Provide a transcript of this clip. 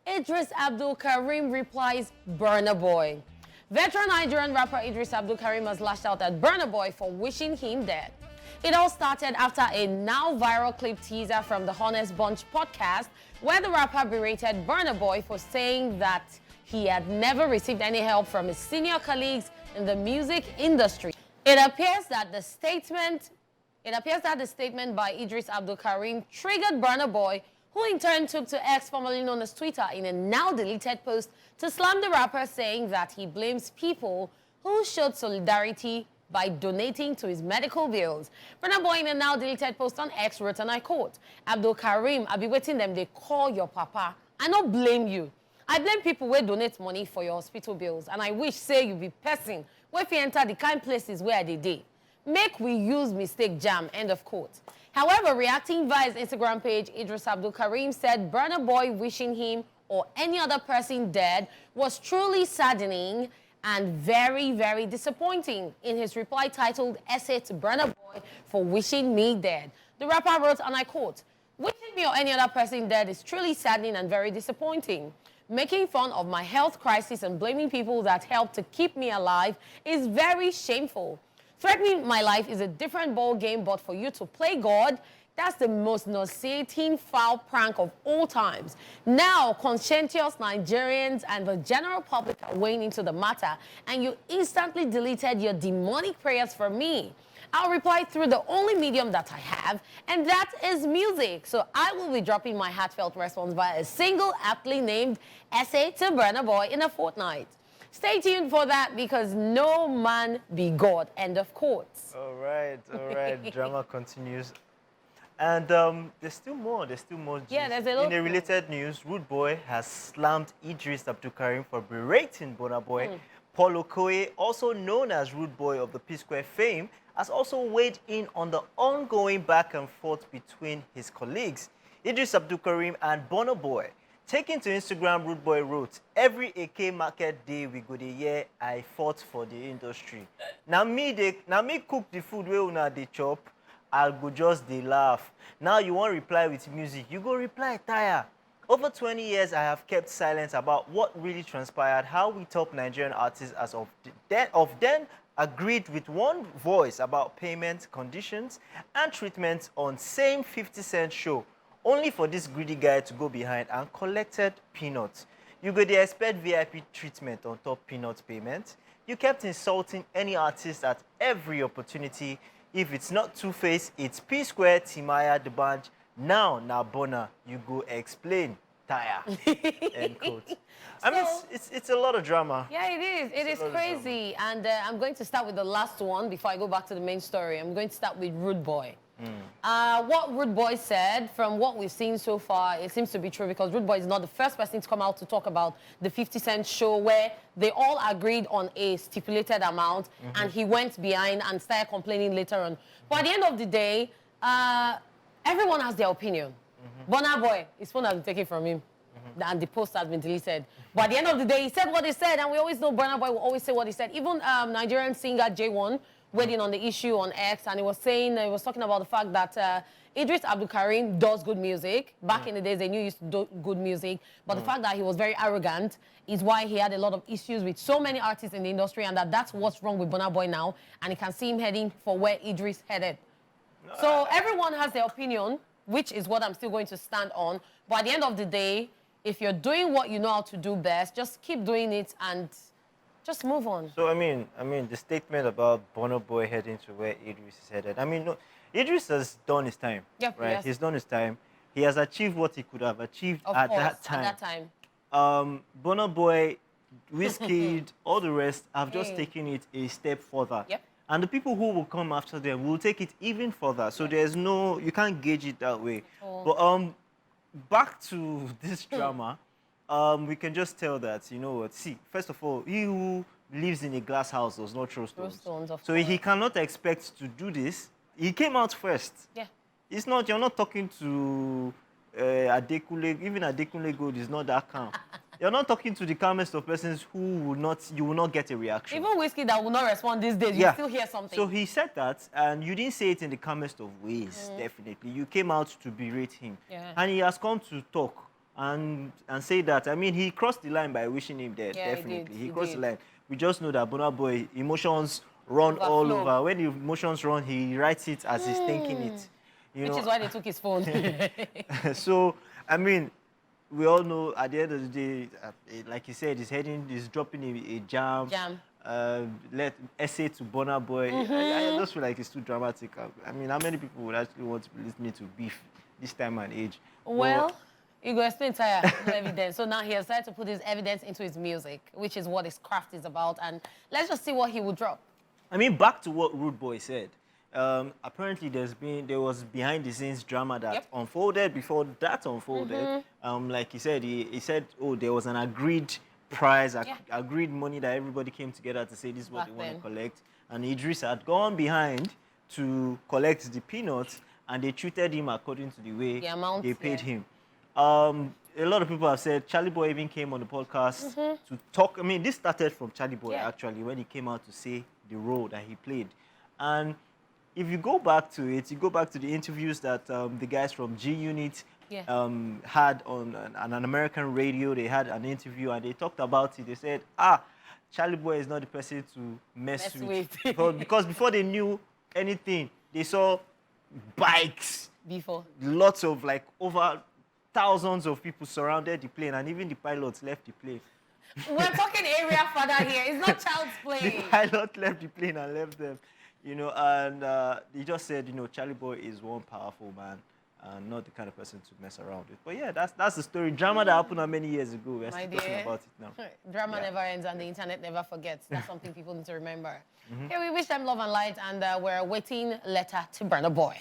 Eedris Abdulkareem replies, Burna Boy. Veteran Nigerian rapper Eedris Abdulkareem has lashed out at Burna Boy for wishing him dead. It all started after a now viral clip teaser from the Honest Bunch podcast, where the rapper berated Burna Boy for saying that he had never received any help from his senior colleagues in the music industry. It appears that the statement by Eedris Abdulkareem triggered Burna Boy, who in turn took to X, formerly known as Twitter, in a now-deleted post to slam the rapper, saying that he blames people who showed solidarity by donating to his medical bills. Burna Boy, in a now-deleted post on X, wrote, and I quote, Abdulkareem, I be waiting them, they call your papa. I don't blame you. I blame people who donate money for your hospital bills, and I wish, say, you be person where if you enter the kind places where they dey. Make we use mistake jam, end of quote. However, reacting via his Instagram page, Idris Abdulkareem said Burna Boy wishing him or any other person dead was truly saddening and very, very disappointing. In his reply titled Essay to Burna Boy for Wishing Me Dead, the rapper wrote, and I quote, wishing me or any other person dead is truly saddening and very disappointing. Making fun of my health crisis and blaming people that helped to keep me alive is very shameful. Threatening my life is a different ball game, but for you to play God, that's the most nauseating foul prank of all times. Now, conscientious Nigerians and the general public are weighing into the matter, and you instantly deleted your demonic prayers for me. I'll reply through the only medium that I have, and that is music. So I will be dropping my heartfelt response via a single aptly named Essay to Burna Boy in a fortnight. Stay tuned for that, because no man be God, end of quotes. All right. Drama continues. And there's still more. Yeah, there's a lot. In a related news, Rude Boy has slammed Idris Abdulkareem for berating Burna Boy. Paul Okoye, also known as Rude Boy of the P-Square fame, has also weighed in on the ongoing back and forth between his colleagues, Idris Abdulkareem and Burna Boy. Taking to Instagram, Rude Boy wrote, every AK market day we go the year I fought for the industry. Now me cook the food where una dey chop, I'll go just dey laugh. Now you want reply with music, you go reply tire. Over 20 years, I have kept silence about what really transpired, how we top Nigerian artists as of then agreed with one voice about payment conditions and treatment on same 50-cent show, only for this greedy guy to go behind and collected peanuts. You go dey expect VIP treatment on top peanut payment. You kept insulting any artist at every opportunity. If it's not Two-Face, it's P-Square, Timaya, the band. Now Burna, you go explain. Tire. End quote. I mean, it's a lot of drama. Yeah, it is. It is crazy. And I'm going to start with the last one before I go back to the main story. I'm going to start with Rude Boy. What Rude Boy said, from what we've seen so far, it seems to be true, because Rude Boy is not the first person to come out to talk about the 50-cent show, where they all agreed on a stipulated amount, and he went behind and started complaining later on. But at the end of the day, everyone has their opinion. Burna Boy, his phone has been taken from him, and the post has been deleted. But at the end of the day, he said what he said, and we always know Burna Boy will always say what he said. Even Nigerian singer J1 weighed in on the issue on X, and he was talking about the fact that Idris Abdulkareem does good music. Back in the days, they knew he used to do good music, but the fact that he was very arrogant is why he had a lot of issues with so many artists in the industry, and that's what's wrong with Burna Boy now, and you can see him heading for where Idris headed. So everyone has their opinion, which is what I'm still going to stand on. But at the end of the day, if you're doing what you know how to do best, just keep doing it and just move on. So, I mean, the statement about Burna Boy heading to where Idris is headed, I mean, no, Idris has done his time, right? Yes. He's done his time. He has achieved what he could have achieved at that time. Burna Boy, Wizkid, all the rest have just taken it a step further. And the people who will come after them will take it even further. So there's no, you can't gauge it that way. But back to this drama, we can just tell that, you know what, see, first of all, he who lives in a glass house does not throw stones. So he cannot expect to do this. He came out first. It's not, you're not talking to Adekunle, even Adekunle Gold is not that calm. You're not talking to the calmest of persons who will not, you will not get a reaction. Even Whiskey that will not respond these days, you still hear something. So he said that, and you didn't say it in the calmest of ways, definitely. You came out to berate him. And he has come to talk and say that. I mean, he crossed the line by wishing him dead. Yeah, definitely, he crossed did. the line. We just know that Burna Boy emotions run all Overflow. over. When the emotions run, he writes it as he's thinking it. Which is why they took his phone. So, I mean, we all know at the end of the day, like he said, he's dropping a jam. Let essay to Burna Boy. I just feel like it's too dramatic. I mean, how many people would actually want to be listening to beef this time and age? Well, you go explain tire no evidence. So now he has decided to put his evidence into his music, which is what his craft is about. And let's just see what he will drop. I mean, back to what Rude Boy said. Apparently, there was behind-the-scenes drama that unfolded before that unfolded. Like he said, oh, there was an agreed price, agreed money that everybody came together to say this is what they want to collect. And Idris had gone behind to collect the peanuts, and they treated him according to the way they paid him. A lot of people have said Charlie Boy even came on the podcast to talk. I mean, this started from Charlie Boy, actually, when he came out to say the role that he played. And if you go back to it, you go back to the interviews that the guys from G Unit had on an American radio. They had an interview and they talked about it. They said, Charlie Boy is not the person to mess with. because before they knew anything, they saw bikes. Lots of, like, over thousands of people surrounded the plane, and even the pilots left the plane. We're talking area further here. It's not child's play. The pilot left the plane and left them, you know, and he just said, you know, Charlie Boy is one powerful man and not the kind of person to mess around with. But yeah, that's the story. Drama that happened many years ago. We're still talking about it now. Drama never ends and the internet never forgets. That's something people need to remember. Okay, we wish them love and light, and we're waiting letter to Burna Boy.